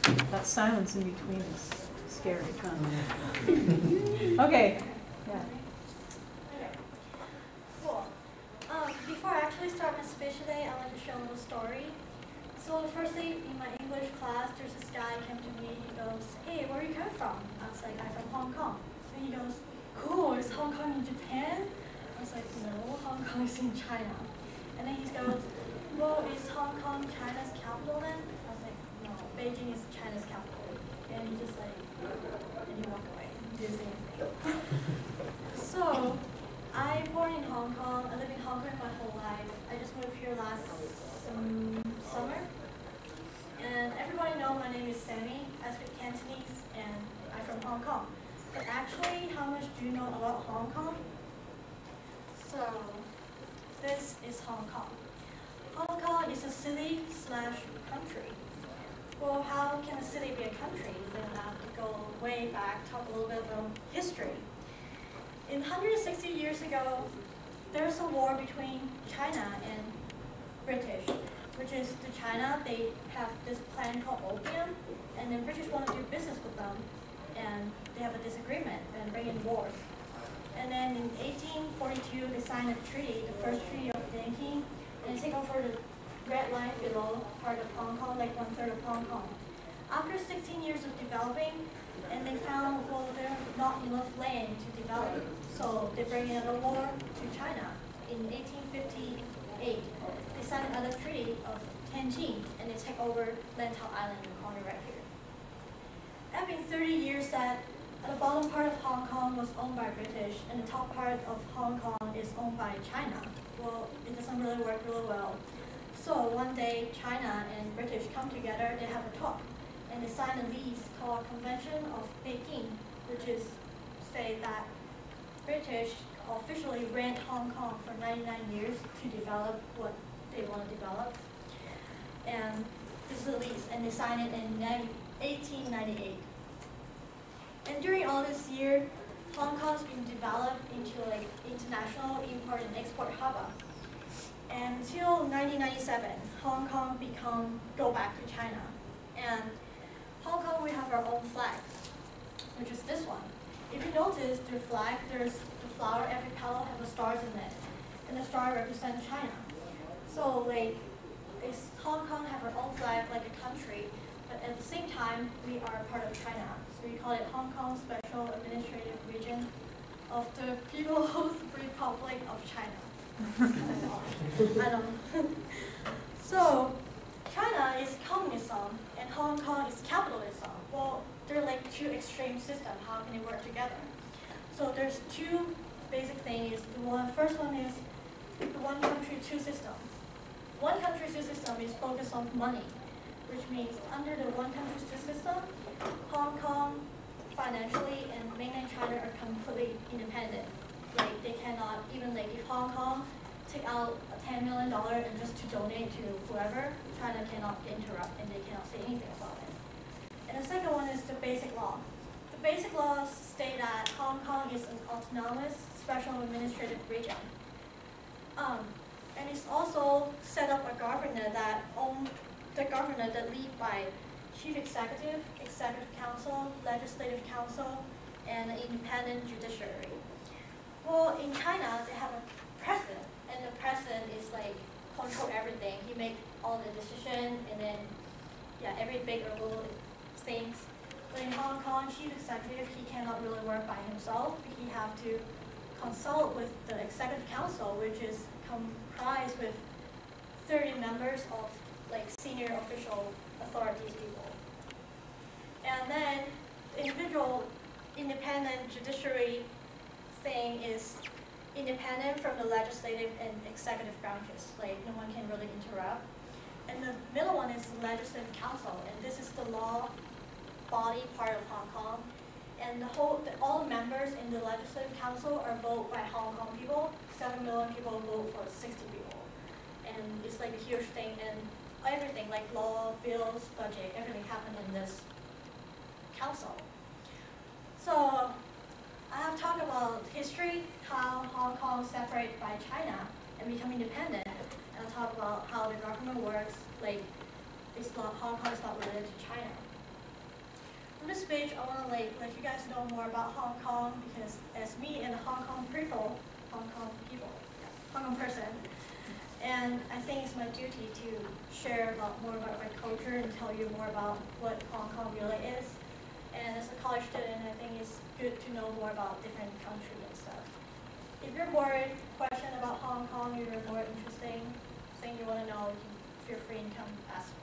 That silence in between is scary, huh? Okay. Yeah. Okay. Cool. Before I actually start my speech today, I'd like to share a little story. So firstly, in my English class, there's this guy came to me. He goes, "Hey, where are you coming from?" I was like, "I'm from Hong Kong." And he goes, "Cool. Is Hong Kong in Japan?" I was like, "No, Hong Kong is in China." And then he goes, "Well, is Hong Kong China's capital then?" I was like, "No, Beijing is China's capital." And he just like, and he walked away. Didn't say anything. So, I born in Hong Kong. I lived in Hong Kong my whole life. I just moved here last summer. And everybody know my name is Sammy. I speak Cantonese and I'm from Hong Kong. But actually, how much do you know about Hong Kong? So, this is Hong Kong. Hong Kong is a city slash country. Well, how can a city be a country? Then I have to go way back, talk a little bit about history. In 160 years ago, there was a war between China and British, which is to China, they have this plan called opium, and then British want to do business with them, and they have a disagreement and bring in wars. And then in 1842, they signed a treaty, the first treaty of Nanking, and they take over the red line below part of Hong Kong, like 1/3 of Hong Kong. After 16 years of developing, and they found, well, there's not enough land to develop. So they bring in a war to China. In 1858, they signed another treaty of Tianjin, and they take over Lantau Island in the corner right here. Having 30 years that the bottom part of Hong Kong was owned by British, and the top part of Hong Kong is owned by China. Well, it doesn't really work really well. So one day, China and British come together, they have a talk, and they sign a lease called Convention of Peking, which is say that British officially rent Hong Kong for 99 years to develop what they want to develop. And this is a lease, and they sign it in 1898. And during all this year, Hong Kong's been developed into like international import and export hub. And until 1997, Hong Kong go back to China. And Hong Kong, we have our own flag, which is this one. If you notice their flag, there's the flower, every petal have the stars in it. And the star represents China. So like, Hong Kong have our own flag like a country, but at the same time, we are part of China. So we call it Hong Kong Special Administrative Region of the People's Republic of China. I don't know. So, China is communism and Hong Kong is capitalism. Well, they're like two extreme systems. How can they work together? So there's two basic things. First one is the one country, two systems. One country, two system is focused on money, which means under the one country, two system, Hong Kong financially and mainland China are completely independent. Like they cannot, even like if Hong Kong take out $10 million and just to donate to whoever, China cannot interrupt and they cannot say anything about it. And the second one is the basic law. The basic laws state that Hong Kong is an autonomous special administrative region. And it's also set up a governor that lead by chief executive, executive council, legislative council, and an independent judiciary. Well, in China, they have a president, and the president is like control everything. He make all the decision, and then every big or little things. But in Hong Kong, chief executive, he cannot really work by himself. He have to consult with the executive council, which is comprised with 30 members of like senior official authorities people. And then the individual independent judiciary thing is independent from the legislative and executive branches. Like no one can really interrupt. And the middle one is the legislative council, and this is the law body part of Hong Kong. And all the members in the legislative council are voted by Hong Kong people. 7 million people vote for 60 people. And it's like a huge thing, and everything like law, bills, budget, everything happened in this council. So I have talked about history, how Hong Kong separated by China and become independent. And I'll talk about how the government works, like Hong Kong is not related to China. speech, I want to let you guys know more about Hong Kong because as me and Hong Kong people, Hong Kong person, and I think it's my duty to share more about my culture and tell you more about what Hong Kong really is. And as a college student, I think it's good to know more about different countries and stuff. If you're more question about Hong Kong, if you're more interesting thing you want to know, you can feel free and come ask